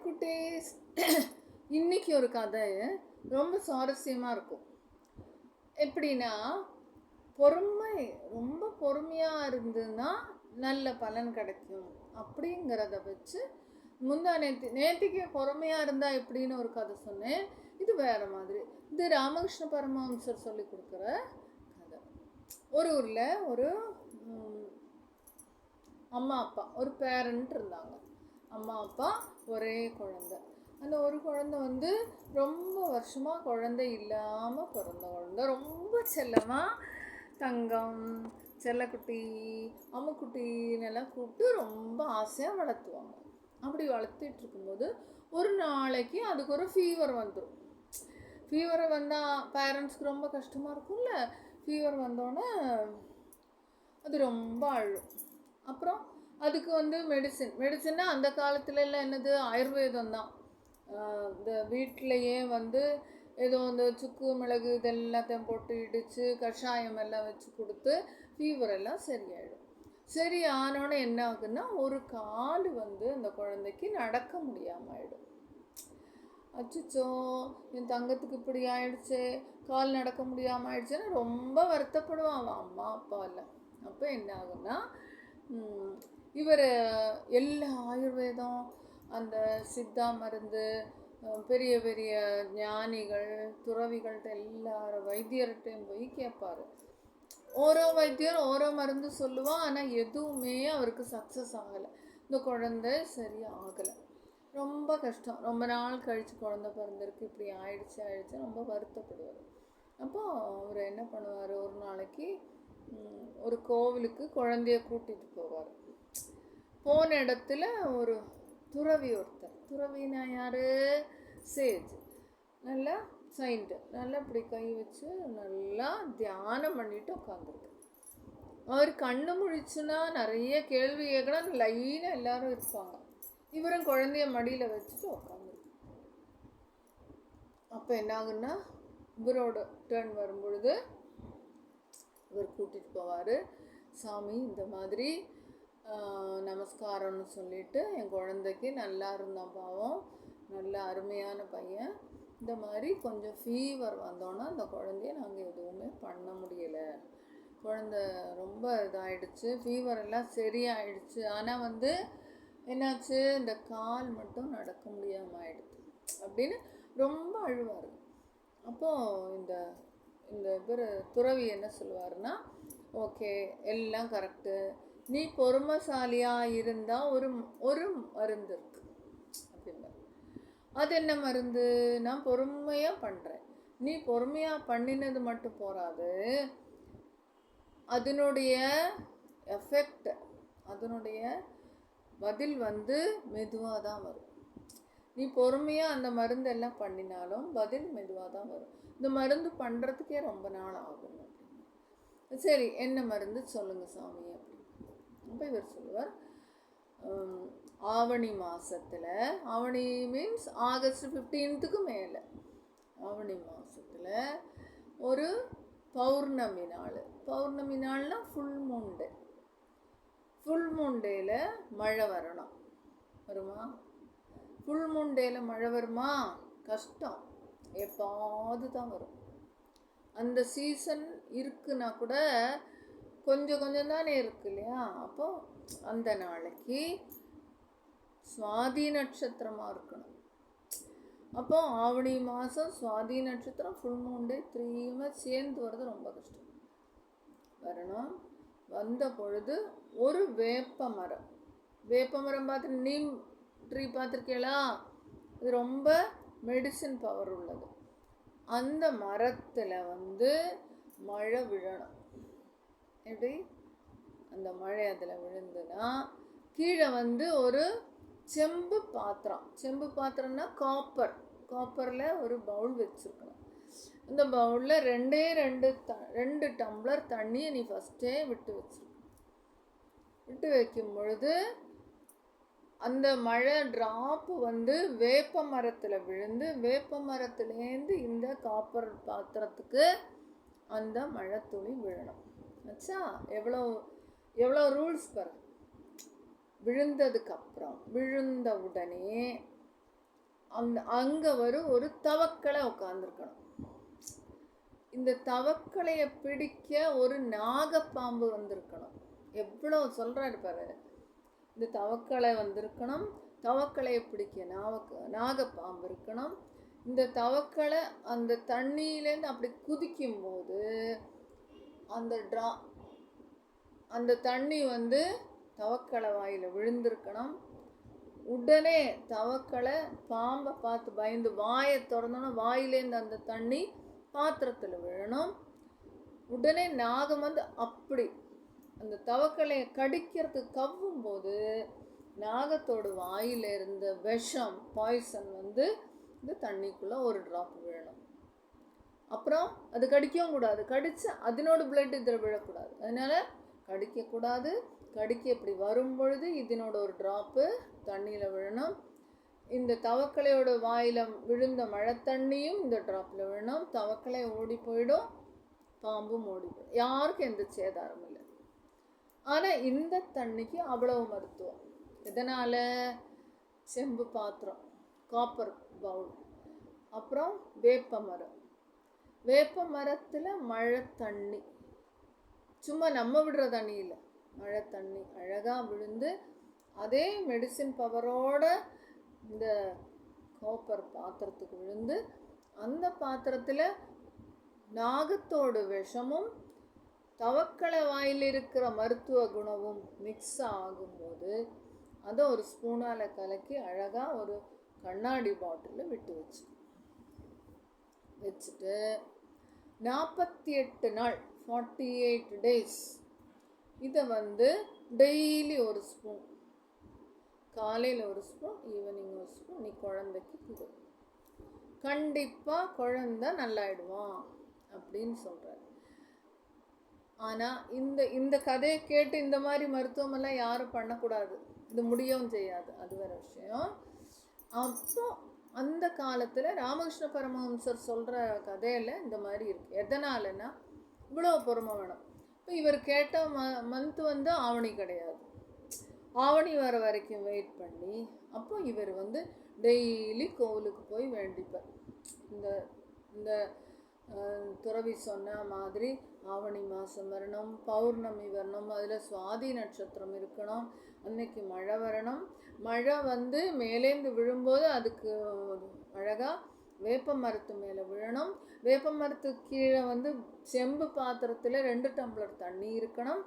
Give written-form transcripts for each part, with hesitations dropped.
குட்டீஸ், இன்னைக்கு ஒரு கதை ரொம்ப சுவாரஸ்யமாக இருக்கும். எப்படின்னா, பொறுமை ரொம்ப பொறுமையாக இருந்ததுன்னா நல்ல பலன் கிடைக்கும் அப்படிங்கிறத வச்சு நேற்றுக்கு பொறுமையாக இருந்தால் எப்படின்னு ஒரு கதை சொன்னேன். இது வேறு மாதிரி. இது ராமகிருஷ்ண பரமஹம்சர் சொல்லி கொடுக்குற கதை. ஒரு ஊரில் ஒரு அம்மா அப்பா, ஒரு பேரண்ட் இருந்தாங்க. அம்மா அப்பா, ஒரே குழந்தை. அந்த ஒரு குழந்தை ரொம்ப வருஷமாக குழந்தை இல்லாமல் பிறந்த குழந்தை. ரொம்ப செல்லமாக தங்கம், செல்லக்குட்டி, அம்முக்குட்டின்னெல்லாம் கூப்பிட்டு ரொம்ப ஆசையாக வளர்த்துவாங்க. அப்படி வளர்த்துட்டு இருக்கும்போது ஒரு நாளைக்கு அதுக்கு ஒரு ஃபீவர் வந்துடும். ஃபீவர் வந்தால் பேரண்ட்ஸ்க்கு ரொம்ப கஷ்டமாக இருக்கும்ல. ஃபீவர் வந்தோடனே அது ரொம்ப அழும். அப்புறம் அதுக்கு மெடிசின்னா அந்த காலத்துல எல்லாம் என்னது, ஆயுர்வேதம் தான். இந்த வீட்டிலையே ஏதோ இந்த சுக்கு மிளகு இதெல்லாத்தையும் போட்டு இடித்து கஷாயம் எல்லாம் வச்சு கொடுத்து ஃபீவர் எல்லாம் சரியாயிடும். சரி ஆனோன்னு என்ன ஆகுதுன்னா, ஒரு கால் அந்த குழந்தைக்கு நடக்க முடியாமல் ஆயிடும். அச்சுச்சோ, என் தங்கத்துக்கு இப்படி ஆயிடுச்சு, கால் நடக்க முடியாமல் ஆயிடுச்சுன்னு ரொம்ப வருத்தப்படுவான் அவன் அம்மா அப்பா எல்லாம். அப்போ என்ன ஆகுன்னா, இவர் எல்லா ஆயுர்வேதம், அந்த சித்தா மருந்து, பெரிய பெரிய ஞானிகள் துறவிகள்கிட்ட எல்லாரும் வைத்தியர்கிட்டையும் போய் கேட்பார். ஓரோ வைத்தியர் ஓரோ மருந்து சொல்லுவான். ஆனால் எதுவுமே அவருக்கு சக்ஸஸ் ஆகலை. இந்த குழந்தை சரியாக ஆகலை. ரொம்ப கஷ்டம். ரொம்ப நாள் கழித்து குழந்தை பிறந்திருக்கு, இப்படி ஆயிடுச்சு ரொம்ப வருத்தப்படுவார். அப்போது அவர் என்ன பண்ணுவார், ஒரு நாளைக்கு ஒரு கோவிலுக்கு குழந்தைய கூட்டிகிட்டு போவார். போன இடத்துல ஒரு துறவினா யார், சேஜ், நல்லா சைன்ட்டு, நல்லா இப்படி கை வச்சு நல்லா தியானம் பண்ணிட்டு உட்காந்துருக்கு. அவர் கண்ணு முழிச்சுன்னா நிறைய கேள்வி கேட்கணும். லைனாக எல்லாரும் இருப்பாங்க. இவரும் குழந்தைய மடியில் வச்சுட்டு உட்காந்துருக்கு. அப்போ என்ன ஆகுன்னா, இவரோட டர்ன் வரும்பொழுது இவர் கூட்டிகிட்டு போவார். சாமி, இந்த மாதிரி நமஸ்காரம்னு சொல்லிட்டு என் குழந்தைக்கு நல்லா இருந்தான், பாவம், நல்ல அருமையான பையன். இந்த மாதிரி கொஞ்சம் ஃபீவர் வந்தோன்னா அந்த குழந்தைய நாங்கள் எதுவுமே பண்ண முடியலை. குழந்தை ரொம்ப இதாகிடுச்சு, ஃபீவர் எல்லாம் சரியாயிடுச்சு. ஆனால் என்னாச்சு, இந்த கால் மட்டும் நடக்க முடியாமல் ஆயிடுச்சு அப்படின்னு ரொம்ப அழுவார். அப்போது இந்த பேர் துறவி என்ன சொல்லுவாருன்னா, ஓகே, எல்லாம் கரெக்டு, நீ பொறுமைசாலியாக இருந்தால் ஒரு மருந்து இருக்கு அப்படின்னா. அது என்ன மருந்து? நான் பொறுமையாக பண்ணுறேன். நீ பொறுமையாக பண்ணினது மட்டும் போகாது, அதனுடைய எஃபெக்ட், அதனுடைய பதில் மெதுவாக தான் வரும். நீ பொறுமையாக அந்த மருந்தெல்லாம் பண்ணினாலும் பதில் மெதுவாக தான் வரும். இந்த மருந்து பண்ணுறதுக்கே ரொம்ப நாள் ஆகும். சரி, என்ன மருந்து சொல்லுங்கள் சாமி அப்படின்னு. அப்போ இவர் சொல்லுவார், ஆவணி மாதத்தில், ஆவணி மீன்ஸ் ஆகஸ்ட் 15க்கு மேலே, ஆவணி மாதத்தில் ஒரு பௌர்ணமி நாள். பௌர்ணமி நாள்னால் ஃபுல் மூன் டேயில் மழை வரணும். வருமா? ஃபுல் மூன் டேயில் மழை வருமா? கஷ்டம், எப்பாவது தான் வரும். அந்த சீசன் இருக்குன்னா கூட கொஞ்சம் தானே இருக்கு இல்லையா? அப்போ அந்த நாளைக்கு சுவாதி நட்சத்திரமாக இருக்கணும். அப்போ ஆவணி மாதம் சுவாதி நட்சத்திரம், ஃபுல் மூன் டே, 3 சேர்ந்து வர்றது ரொம்ப கஷ்டம். வரணும். வந்த பொழுது ஒரு வேப்ப மரம் பார்த்து, நீம் ட்ரீ பார்த்துருக்கீங்களா? இது ரொம்ப மெடிசின் பவர் உள்ளது. அந்த மரத்தில் மழை விழணும். எப்படி? அந்த மழை அதில் விழுந்துன்னா கீழே ஒரு செம்பு பாத்திரம்னா காப்பரில் ஒரு பவுல் வச்சுருக்கணும். இந்த பவுலில் 2 டம்ளர் தண்ணியை நீ ஃபஸ்ட்டே விட்டு வைக்கும் பொழுது அந்த மழை ட்ராப்பு வேப்ப மரத்தில் விழுந்து, வேப்ப மரத்துலேருந்து இந்த காப்பர் பாத்திரத்துக்கு அந்த மழை துளி விழணும். ஆச்சா? எவ்வளோ ரூல்ஸ் பாரு. விழுந்த உடனே அங்கே ஒரு தவக்களை உட்காந்துருக்கணும். இந்த தவக்கலையை பிடிக்க ஒரு நாகப்பாம்பு வந்திருக்கணும். எவ்வளோ சொல்கிறாரு பாரு. இந்த தவக்களை வந்திருக்கணும், தவக்கலையை பிடிக்க நாகப்பாம்பு இருக்கணும். இந்த தவக்களை அந்த தண்ணியிலேருந்து அப்படி குதிக்கும்போது அந்த தண்ணி தவக்களை வாயில் விழுந்திருக்கணும். உடனே தவக்களை பாம்பை பார்த்து பயந்து வாயை திறந்தோன்னா வாயிலேருந்து அந்த தண்ணி பாத்திரத்தில் விழணும். உடனே நாகம் அப்படி அந்த தவக்கலையை கடிக்கிறதுக்கு கவ்வும் போது நாகத்தோட வாயில் இருந்த விஷம் பாய்சன் இந்த தண்ணிக்குள்ளே ஒரு ட்ராப் விழணும். அப்புறம் அது கடிக்கவும் கூடாது, கடித்து அதனோட பிளட் இதில் விழக்கூடாது. அதனால் கடிக்கக்கூடாது. கடிக்க இப்படி வரும் பொழுது இதனோட ஒரு ட்ராப்பு தண்ணியில் விழணும். இந்த தவக்கலையோட வாயில் விழுந்த மழை தண்ணியும் இந்த ட்ராப்பில் விழணும். தவக்கலை ஓடி போயிடும், பாம்பும் ஓடி போயிடும். யாருக்கும் எந்த சேதாரம் இல்லை. ஆனால் இந்த தண்ணிக்கு அவ்வளவு மருத்துவம். இதனால் செம்பு பாத்திரம், காப்பர் பவுல், அப்புறம் வேப்ப மரம். வேப்ப மரத்தில் மழை தண்ணி, சும்மா நம்ம விடுற தண்ணி இல்லை, மழை தண்ணி அழகாக விழுந்து அதே மெடிசின் பவரோட இந்த காப்பர் பாத்திரத்துக்கு விழுந்து அந்த பாத்திரத்தில் நாகத்தோட விஷமும் தவக்களை வாயில் இருக்கிற மருத்துவ குணமும் மிக்ஸ் ஆகும்போது அதை ஒரு ஸ்பூனால் கலக்கி அழகாக ஒரு கண்ணாடி பாட்டிலில் விட்டு வச்சுட்டு 48 நாள் 48 டேஸ் இதை டெய்லி ஒரு ஸ்பூன், காலையில் ஒரு ஸ்பூன், ஈவினிங் ஒரு ஸ்பூன் நீ குழந்தைக்கு கொடு. கண்டிப்பாக குழந்தை நல்லாயிடுவான் அப்படின்னு சொல்கிறார். ஆனால் இந்த கதையை கேட்டு இந்த மாதிரி மருத்துவமெல்லாம் யாரும் பண்ணக்கூடாது, இது முடியவும் செய்யாது, அது வேறு விஷயம். அப்போ அந்த காலத்தில் ராமகிருஷ்ண பரமஹம்சர் சொல்கிற கதையில் இந்த மாதிரி இருக்குது. எதனாலன்னா இவ்வளோ பொறுமை வேணும். இப்போ இவர் கேட்ட மந்த் ஆவணி கிடையாது, ஆவணி வர வரைக்கும் வெயிட் பண்ணி அப்போ இவர் டெய்லி கோவிலுக்கு போய் வேண்டிப்பார். இந்த துறவி சொன்ன மாதிரி ஆவணி மாதம் வரணும், பௌர்ணமி வரணும், அதில் சுவாதி நட்சத்திரம் இருக்கணும், அன்னைக்கு மழை வரணும். மழை மேலேந்து விழும்போது அதுக்கு அழகாக வேப்ப மரத்து மேலே விழணும். வேப்ப மரத்துக்கு கீழே செம்பு பாத்திரத்தில் 2 டம்ளர் தண்ணி இருக்கணும்.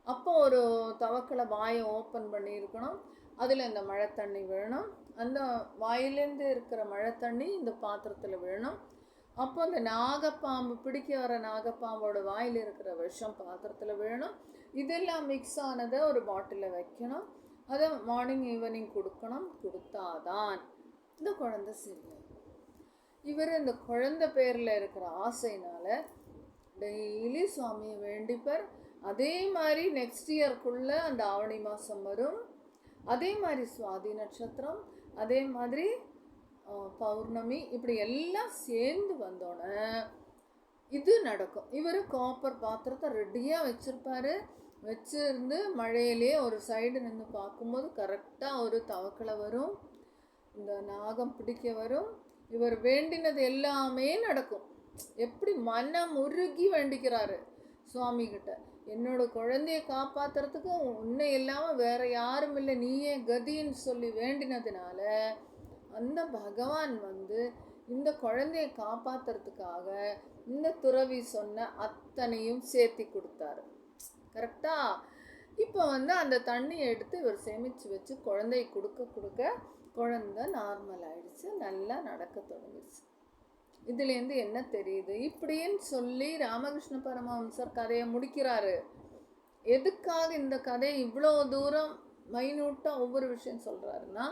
அப்போ ஒரு தவக்களை வாயை ஓப்பன் பண்ணி இருக்கணும், அதில் இந்த மழை தண்ணி விழணும். அந்த வாயிலேருந்து இருக்கிற மழை தண்ணி இந்த பாத்திரத்தில் விழணும். அப்போ அந்த நாகப்பாம்பு பிடிக்க வர நாகப்பாம்போட வாயில் இருக்கிற விஷம் பாத்திரத்தில் விழணும். இதெல்லாம் மிக்ஸ் ஆனதை ஒரு பாட்டிலில் வைக்கணும். அதை மார்னிங் ஈவினிங் கொடுக்கணும். கொடுத்தாதான் இந்த குழந்தை சரியாகும். இவர் இந்த குழந்தை பேரில் இருக்கிற ஆசையினால் டெய்லி சுவாமியை வேண்டிப்பார். அதே மாதிரி நெக்ஸ்ட் இயர்க்குள்ளே அந்த ஆவணி மாதம் வரும், அதே மாதிரி சுவாதி நட்சத்திரம், அதே மாதிரி பௌர்ணமி, இப்படி எல்லாம் சேர்ந்து வந்தோடனே இது நடக்கும். இவர் காப்பர் பாத்திரத்தை ரெடியாக வச்சுருப்பார். வச்சுருந்து மழையிலே ஒரு சைடு நின்று பார்க்கும்போது கரெக்டாக ஒரு தவக்களை வரும், இந்த நாகம் பிடிக்க வரும். இவர் வேண்டினது எல்லாமே நடக்கும். எப்படி மனம் உருகி வேண்டிக்கிறாரு சுவாமிகிட்ட, என்னோட குழந்தைய காப்பாற்றுறதுக்கு உன்னை இல்லாமல் வேற யாரும் இல்லை, நீயே கதின்னு சொல்லி வேண்டினதுனால அந்த பகவான் இந்த குழந்தைய காப்பாற்றுறதுக்காக இந்த துறவி சொன்ன அத்தனையும் சேர்த்தி கொடுத்தாரு. கரெக்டா? இப்போ அந்த தண்ணியை எடுத்து இவர் சேமித்து வச்சு குழந்தைய கொடுக்க குழந்தை நார்மல் ஆயிடுச்சு, நல்லா நடக்க தொடங்கிடுச்சு. இதுலேருந்து என்ன தெரியுது? இப்படின்னு சொல்லி ராமகிருஷ்ண பரமஹம்சர் கதையை முடிக்கிறாரு. எதுக்காக இந்த கதையை இவ்வளோ தூரம் மைனூட்டாக ஒவ்வொரு விஷயம் சொல்கிறாருன்னா,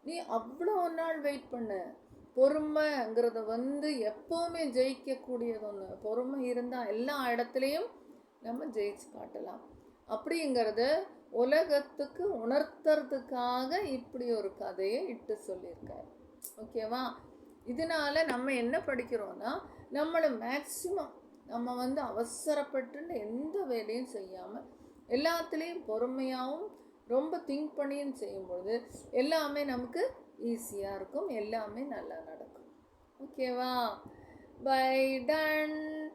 நீ அவ்வளோ நாள் வெயிட் பண்ணு. பொறுமைங்கிறத எப்போவுமே ஜெயிக்கக்கூடியது ஒன்று. பொறுமை இருந்தால் எல்லா இடத்துலையும் நம்ம ஜெயிச்சு காட்டலாம். அப்படிங்கிறத உலகத்துக்கு உணர்த்துறதுக்காக இப்படி ஒரு கதையை இட்டு சொல்லியிருக்காரு. ஓகேவா? இதனால் நம்ம என்ன படிக்கிறோன்னா, நம்மளை மேக்சிமம் நம்ம அவசரப்பட்டுன்னு எந்த வேலையும் செய்யாமல் எல்லாத்துலேயும் பொறுமையாகவும் ரொம்ப திங்க் பண்ணியும் செய்யும்பொழுது எல்லாமே நமக்கு ஈஸியாக இருக்கும், எல்லாமே நல்லா நடக்கும். ஓகேவா? Bye, ton.